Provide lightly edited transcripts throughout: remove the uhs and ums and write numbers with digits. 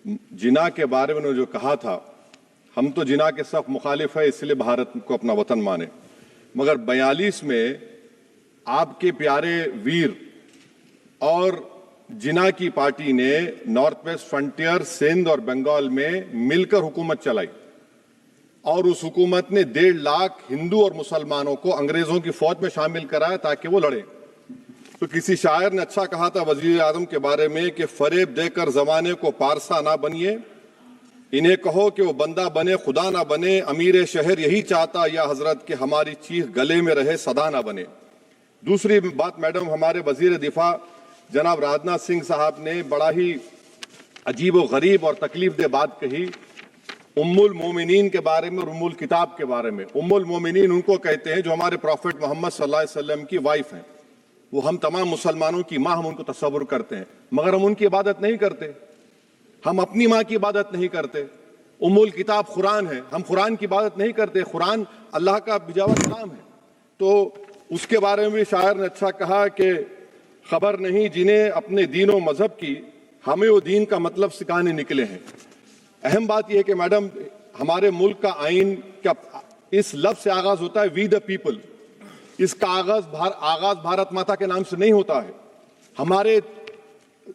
जिना के बारे में उन्होंने जो कहा था, हम तो जिना के सख्त मुखालिफ है, इसलिए भारत को अपना वतन माने। मगर 42 में आपके प्यारे वीर और जिना की पार्टी ने नॉर्थ वेस्ट फ्रंटियर, सिंध और बंगाल में मिलकर हुकूमत चलाई और उस हुकूमत ने 1.5 लाख हिंदू और मुसलमानों को अंग्रेजों की फौज में शामिल कराया ताकि वो लड़े। तो किसी शायर ने अच्छा कहा था वजीर आजम के बारे में कि फरेब देकर जमाने को पारसा ना बनिए, इन्हें कहो कि वो बंदा बने खुदा ना बने, अमीर शहर यही चाहता या हजरत कि हमारी चीख गले में रहे सदा ना बने। दूसरी बात मैडम, हमारे वजीर दिफा जनाब राजनाथ सिंह साहब ने बड़ा ही अजीब व गरीब और तकलीफ दे बात कही उम्मुल मोमिनीन के बारे में और उम्मुल किताब के बारे में। उम्मुल मोमिनीन उनको कहते हैं जो हमारे प्रॉफिट मोहम्मद सल्लल्लाहु अलैहि वसल्लम की वाइफ हैं। वो हम तमाम मुसलमानों की माँ, हम उनको तस्वुर करते हैं, मगर हम उनकी इबादत नहीं करते। हम अपनी माँ की इबादत नहीं करते। उम्मुल किताब कुरान है, हम कुरान की इबादत नहीं करते। कुरान अल्लाह का बिजावा कलाम है। तो उसके बारे में भी शायर ने अच्छा कहा कि खबर नहीं जिन्हें अपने दीन और मजहब की, हमें वो दीन का मतलब सिखाने निकले हैं। अहम बात यह है कि मैडम, हमारे मुल्क का आइन क्या इस लफ्ज से आगाज होता है, वी द पीपल। इसका आगाज भारत माता के नाम से नहीं होता है। हमारे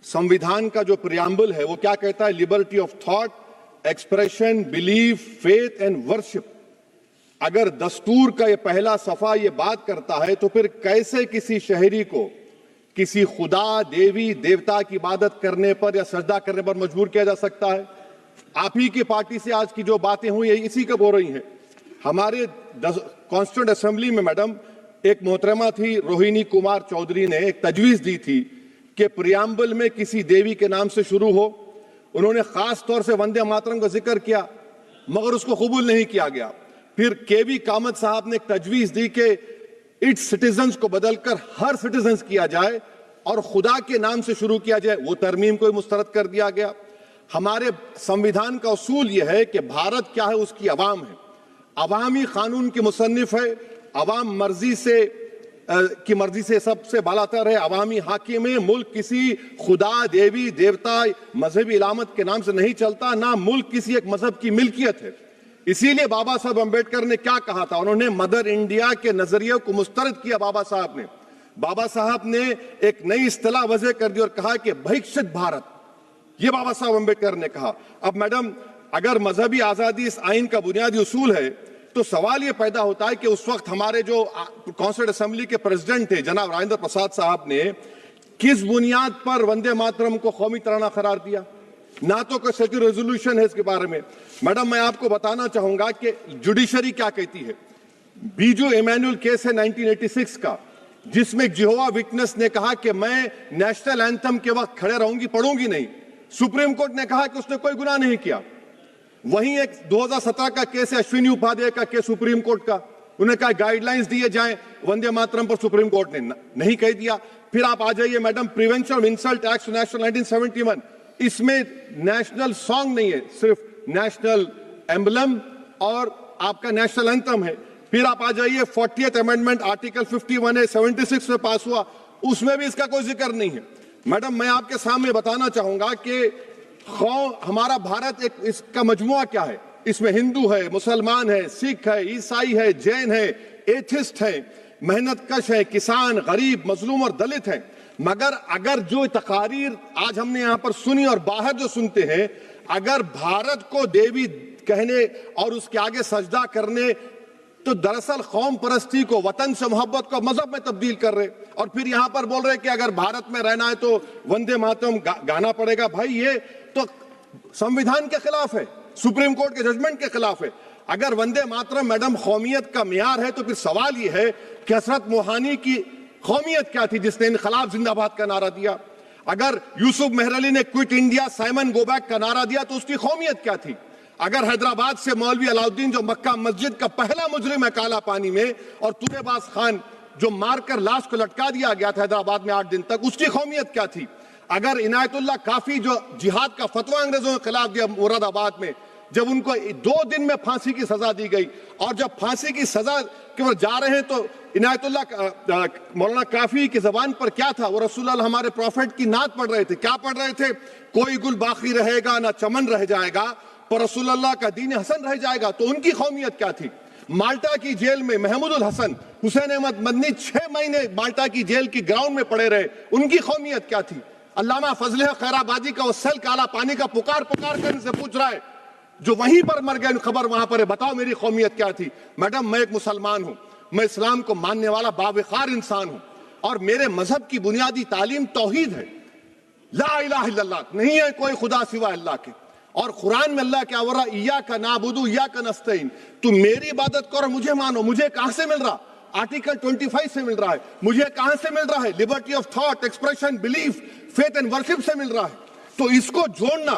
संविधान का जो प्रियम्बल है वो क्या कहता है? Liberty of thought, expression, belief, faith and worship. अगर दस्तूर का ये पहला सफा ये बात करता है तो फिर कैसे किसी शहरी को किसी खुदा, देवी, देवता की इबादत करने पर या सजदा करने पर मजबूर किया जा सकता है? आप ही की पार्टी से आज की जो बातें हुई इसी कब हो रही हैं। हमारे कॉन्स्टिट्यूंट असेंबली में मैडम एक मोहतरमा थी रोहिणी कुमार चौधरी ने एक तजवीज दी थी कि प्रियम्बल में किसी देवी के नाम से शुरू हो। उन्होंने खास तौर से वंदे मातरम का जिक्र किया मगर उसको कबूल नहीं किया गया। फिर केवी कामत साहब ने एक तजवीज दी कि इट्स सिटीजन्स को बदलकर हर सिटीजन्स किया जाए और खुदा के नाम से शुरू किया जाए, वो तरमीम को मुस्तरद कर दिया गया। हमारे संविधान का उसूल यह है कि भारत क्या है, उसकी अवाम है, अवामी कानून की मुसन्निफ है, अवाम मर्जी से सबसे बालातर है, अवामी हाकिम है। मुल्क किसी खुदा, देवी, देवता, मजहबी इलामत के नाम से नहीं चलता, ना मुल्क किसी एक मजहब की मिल्कियत है। इसीलिए बाबा साहब अम्बेडकर ने क्या कहा था, उन्होंने मदर इंडिया के नजरिए को मुस्तरद किया। बाबा साहब ने एक नई इस्तिलाह वजह कर दी और कहा कि भैक्षित भारत, ये बाबा साहब अम्बेडकर ने कहा। अब मैडम, अगर मजहबी आजादी इस आइन का बुनियादी उसूल है तो सवाल यह पैदा होता है कि उस वक्त हमारे जो कॉन्स्टिट्यूंट असेंबली के प्रेसिडेंट थे जनाब राजेंद्र प्रसाद साहब ने किस बुनियाद पर वंदे मातरम को कौमी तराना करार दिया? ना तो कोई सेक्यूर रेजोल्यूशन है इसके बारे में। मैडम, मैं आपको बताना चाहूंगा कि जुडिशरी क्या कहती है। बीजू इमैनुअल केस है 1986 का, जिसमें जिहोवा विटनेस ने कहा कि मैं नेशनल एंथम के वक्त खड़े रहूंगी, पढ़ूंगी नहीं। सुप्रीम कोर्ट ने कहा कि उसने कोई गुनाह नहीं किया। वहीं एक 2017 का केस है अश्विनी उपाध्याय का केस सुप्रीम कोर्ट का, उन्हें कहा गाइडलाइंस दिए जाएं वंदे मातरम पर, सुप्रीम कोर्ट ने नहीं कह दिया। फिर आप आ जाइए madam, prevention of insult act national 1971, इसमें नेशनल सॉन्ग नहीं है, सिर्फ नेशनल एम्बलम और आपका नेशनल एंथम है। फिर आप आ जाइए 40th अमेंडमेंट आर्टिकल 51 है, 76 में पास हुआ, उसमें भी इसका कोई जिक्र नहीं है। मैडम, मैं आपके सामने बताना चाहूंगा कि हमारा भारत एक इसका मजमुआ क्या है। इसमें हिंदू है, मुसलमान है, सिख है, ईसाई है, जैन है, एथिस्ट है, मेहनतकश है, किसान, गरीब, मजलूम और दलित है। मगर अगर जो तकारीर आज हमने यहां पर सुनी और बाहर जो सुनते हैं, अगर भारत को देवी कहने और उसके आगे सजदा करने, तो दरअसल कौम परस्ती को, वतन से मोहब्बत को मजहब में तब्दील कर रहे और फिर यहां पर बोल रहे कि अगर भारत में रहना है तो वंदे मातरम गाना पड़ेगा। भाई, ये तो संविधान के खिलाफ है, सुप्रीम कोर्ट के जजमेंट के खिलाफ है। अगर वंदे मातरम मैडम कौमियत का मियार है तो फिर सवाल यह है कि हसरत मोहानी की कौमियत क्या थी जिसने इनकलाब जिंदाबाद का नारा दिया? अगर यूसुफ मेहरली ने quit India, Simon go back का नारा दिया तो उसकी कौमियत क्या थी? अगर हैदराबाद से मौलवी अलाउद्दीन जो मक्का मस्जिद का पहला मुजरिम है काला पानी में, और तुरेबाज खान जो मारकर लाश को लटका दिया गया था हैदराबाद में 8 दिन तक, उसकी कौमियत क्या थी? अगर इनायतुल्लाह काफी जो जिहाद का फतवा अंग्रेजों के खिलाफ दिया मुरादाबाद में, जब उनको 2 दिन में फांसी की सजा दी गई, और जब फांसी की सजा के ऊपर जा रहे हैं तो इनायतुल्लाह मौलाना काफी की जबान पर क्या था? वो रसूलुल्लाह हमारे प्रॉफिट की नात पढ़ रहे थे। क्या पढ़ रहे थे? कोई गुल बाकी रहेगा ना चमन रह जाएगा, पर रसूलुल्लाह का दीन हसन रह जाएगा। तो उनकी कौमियत क्या थी? माल्टा की जेल में महमूदुल हसन, हुसैन अहमद मदनी 6 महीने माल्टा की जेल की ग्राउंड में पड़े रहे, उनकी कौमियत क्या थी? अल्लामा फजल खैराबादी का वो सेल काला पानी का पुकार पुकार कर इनसे पूछ रहा है, जो वहीं पर मर गए, खबर वहां पर है, बताओ मेरी कौमियत क्या थी? मैडम, मैं एक मुसलमान हूं, मैं इस्लाम को मानने वाला बावकार इंसान हूं, और मेरे मजहब की बुनियादी तालीम तौहीद है, ला इलाहा इल्लल्लाह, नहीं है कोई खुदा सिवा अल्लाह के। और कुरान में अल्लाह क्या बोल रहा? इय्याका नाबुदु इय्याका नस्तईन, तुम मेरी इबादत करो, मुझे मानो। मुझे कहां से मिल रहा? आर्टिकल 25 से मिल रहा है। मुझे कहां से मिल रहा है? Liberty of thought, expression, belief, faith and worship से मिल रहा है। तो इसको जोड़ना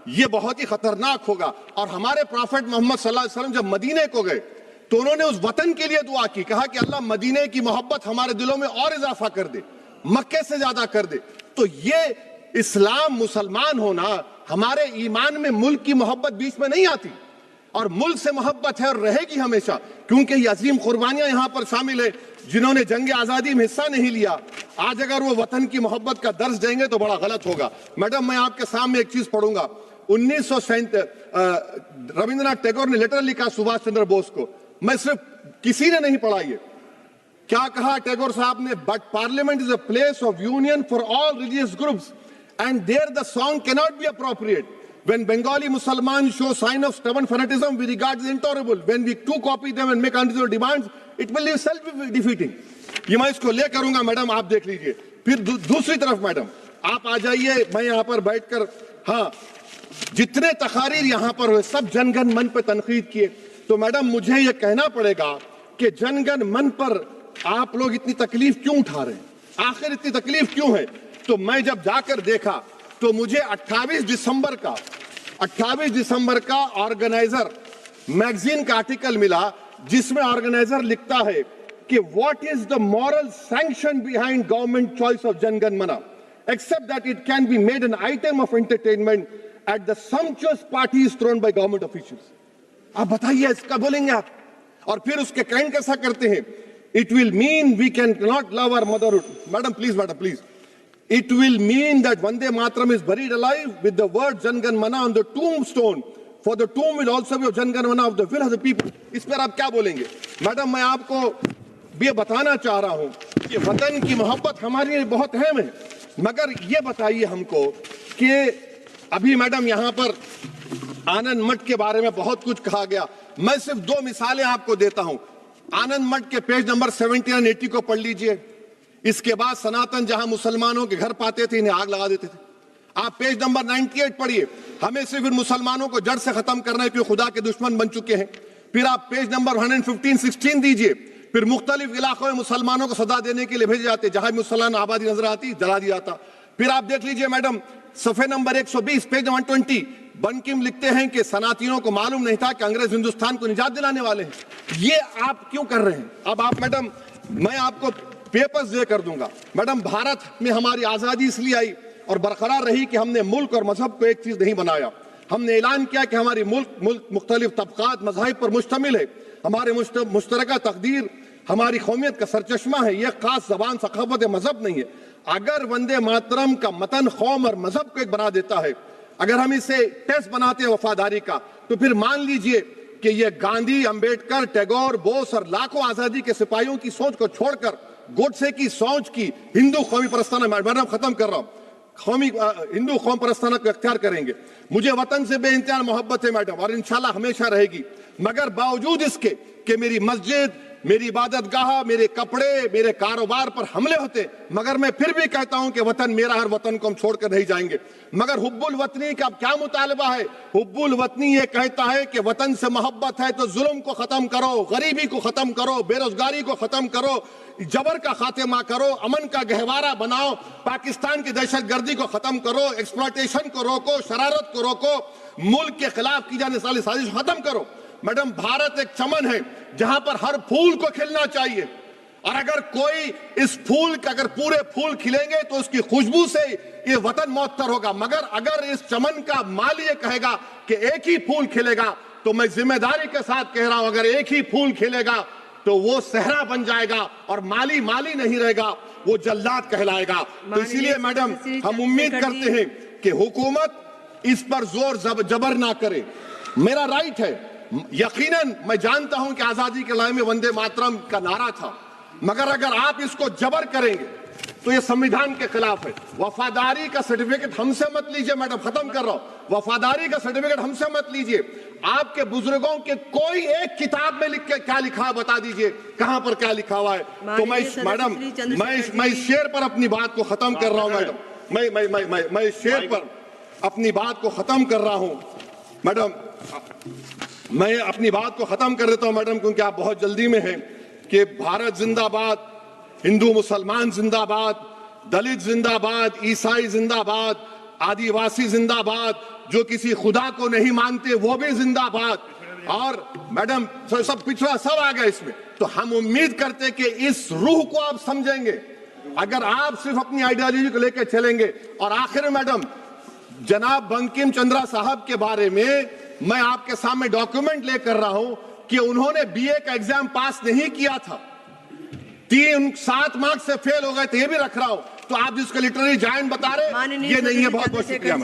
ये बहुत ही खतरनाक होगा। और हमारे प्रॉफिट मोहम्मद सल्लल्लाहु अलैहि वसल्लम जब मदीने को गए तो उन्होंने उस वतन के लिए दुआ की, कहा कि अल्लाह मदीने की मोहब्बत हमारे दिलों में और इजाफा कर दे, मक्के से ज्यादा कर दे। तो ये इस्लाम, मुसलमान होना, हमारे ईमान में मुल्क की मोहब्बत बीच में नहीं आती, और मुल्क से मोहब्बत है और रहेगी हमेशा, क्योंकि ये अजीम कुर्बानियां यहां पर शामिल है जिन्होंने जंग आजादी में हिस्सा नहीं लिया। आज अगर वो वतन की मोहब्बत का दर्ज देंगे तो बड़ा गलत होगा। मैडम, मैं आपके सामने एक चीज पढ़ूंगा। 1937 रविंद्रनाथ टैगोर ने लेटर लिखा सुभाष चंद्र बोस को। मैं सिर्फ, किसी ने नहीं पढ़ा ये। क्या कहा टैगोर साहब ने? But parliament is a place of union for all religious groups and there the song cannot be appropriate. When Bengali Muslims show sign of stubborn fanatism, we regard it intolerable. When we too copy them and make unreasonable demands, it will be self-defeating. ये मैं इसको ले करूंगा madam, आप देख लीजिए। फिर दूसरी तरफ मैडम आप आ जाइए, मैं यहाँ पर बैठकर, हाँ, जितने तकारीर यहाँ पर हुए सब जनगण मन पर तनकीद किए। तो मैडम मुझे ये कहना पड़ेगा कि जनगण मन पर आप लोग इतनी तकलीफ क्यों उठा रहे हैं? आखिर इतनी तकलीफ क्यों है? तो मैं जब जाकर देखा तो मुझे 28 दिसंबर का ऑर्गेनाइजर मैगजीन का आर्टिकल मिला, जिसमें ऑर्गेनाइजर लिखता है कि what is the moral sanction behind government choice of Janagana Mana, except that it can be made an item of entertainment at the sumptuous parties thrown by government officials. आप बताइए, इसका बोलेंगे आप? और फिर उसके काइंड कैसा करते हैं? It will mean we can not love our motherhood. Madam please, it will mean that Vande Mataram is buried alive with the word Jan Gan Mana on the tombstone, for the tomb will also be of Jan Gan Mana of the will of the people. इस पर आप क्या बोलेंगे? Madam, मैं आपको ये बताना चाह रहा हूं कि वतन की मोहब्बत हमारे लिए बहुत अहम है, मगर ये बताइए हमको कि अभी मैडम यहाँ पर आनंद मठ के बारे में बहुत कुछ कहा गया। मैं सिर्फ 2 मिसालें आपको देता हूं। आनंद मठ के पेज नंबर 70 और 80 को पढ़ लीजिए। इसके बाद सनातन जहां मुसलमानों के घर पाते थे, इन्हें आग लगा देते थे। आप पेज नंबर 98 पढ़िए। हमें सिर्फ इन मुसलमानों को जड़ से खत्म करना है, क्योंकि खुदा के दुश्मन बन चुके हैं। फिर आप पेज नंबर 115-16 दीजिए। फिर मुख्तलिफ इलाकों में मुसलमानों को सदा देने के लिए भेजे जाते, जहां मुसलमान आबादी नजर आती जला दिया जाता। फिर आप देख लीजिए मैडम, सफे नंबर 120 पेज 120, बंकिम लिखते हैं कि सनातियों को मालूम नहीं था कि अंग्रेज हिंदुस्तान को निजात दिलाने वाले हैं। ये आप क्यों कर रहे हैं? अब आप मैडम, मैं आपको पेपर्स दे कर दूंगा। मैडम, भारत में हमारी आजादी इसलिए आई और बरकरार रही कि हमने मुल्क और मजहब को एक चीज नहीं बनाया। हमने ऐलान किया कि हमारी मुल्क मुख्तलिफ तबकात मज़ाहिब पर मुश्तमिल है। हमारे मुश्तरका तकदीर हमारी कौमियत का सरचश्मा है। यह खास जबान, सखावत, मजहब नहीं है। अगर वंदे मातरम का मतन कौम और मजहब को एक बना देता है, अगर हम इसे टेस्ट बनाते हैं वफादारी का, तो फिर मान लीजिए कि यह गांधी, अंबेडकर, टैगोर, बोस और लाखों आजादी के सिपाहियों की सोच को छोड़कर गोडसे की सोच की हिंदू कौमी परस्ताना, मैडम खत्म कर रहा हूं, हिंदू कौम परस्ताना को अख्तियार करेंगे। मुझे वतन से बेइंतहा मोहब्बत है मैडम, और इंशाल्लाह हमेशा रहेगी। मगर बावजूद इसके कि मेरी मस्जिद, मेरी इबादत गाह, मेरे कपड़े, मेरे कारोबार पर हमले होते, मगर मैं फिर भी कहता हूं कि वतन मेरा, हर वतन को हम छोड़कर नहीं जाएंगे। मगर हुब्बुल वतनी का क्या मुतालबा है? हुब्बुल वतनी ये कहता है कि वतन से मोहब्बत है तो जुल्म को खत्म करो, गरीबी को खत्म करो, बेरोजगारी को खत्म करो, जबर का खात्मा करो, अमन का गहवारा बनाओ, पाकिस्तान की दहशतगर्दी को खत्म करो, एक्सप्लॉयटेशन को रोको, शरारत को रोको, मुल्क के खिलाफ की जाने वाली साजिश खत्म करो। मैडम, भारत एक चमन है जहां पर हर फूल को खिलना चाहिए, और अगर कोई इस फूल का अगर पूरे फूल खिलेंगे तो उसकी खुशबू से ये वतन मौतर होगा, मगर अगर इस चमन का माली ये कहेगा कि एक ही फूल खिलेगा, तो मैं जिम्मेदारी के साथ कह रहा हूं, अगर एक ही फूल खिलेगा तो वो सहरा बन जाएगा और माली माली नहीं रहेगा, वो जल्लाद कहलाएगा। तो इसीलिए मैडम हम उम्मीद करते हैं कि हुकूमत इस पर जोर जबर ना करे। मेरा राइट है, यकीनन मैं जानता हूं कि आजादी के लड़ाई में वंदे मातरम का नारा था, मगर अगर आप इसको जबर करेंगे तो ये संविधान के खिलाफ है। वफादारी का सर्टिफिकेट हमसे मत लीजिए मैडम, खत्म कर रहा हूं। वफादारी का सर्टिफिकेट हमसे मत लीजिए। आपके बुजुर्गों के कोई एक किताब में लिख के क्या लिखा है बता दीजिए, कहां पर क्या लिखा हुआ है। तो मैं मैडम मैं इस शेर पर अपनी बात को खत्म कर रहा हूं मैडम, मैं इस शेर पर अपनी बात को खत्म कर रहा हूं मैडम, मैं अपनी बात को खत्म कर देता हूं मैडम, क्योंकि आप बहुत जल्दी में हैं। कि भारत जिंदाबाद, हिंदू मुसलमान जिंदाबाद, दलित जिंदाबाद, ईसाई जिंदाबाद, आदिवासी जिंदाबाद, जो किसी खुदा को नहीं मानते वो भी जिंदाबाद, और मैडम सब पिछड़ा सब आ गया इसमें। तो हम उम्मीद करते कि इस रूह को आप समझेंगे, अगर आप सिर्फ अपनी आइडियोलॉजी को लेकर चलेंगे। और आखिर में मैडम, जनाब बंकिम चंद्रा साहब के बारे में मैं आपके सामने डॉक्यूमेंट लेकर रहा हूं कि उन्होंने बीए का एग्जाम पास नहीं किया था, 7 मार्क्स से फेल हो गए थे, ये भी रख रहा हूं। तो आप जिसको लिटरेरी जायंट बता रहे, ये नहीं है। बहुत बहुत शुक्रिया।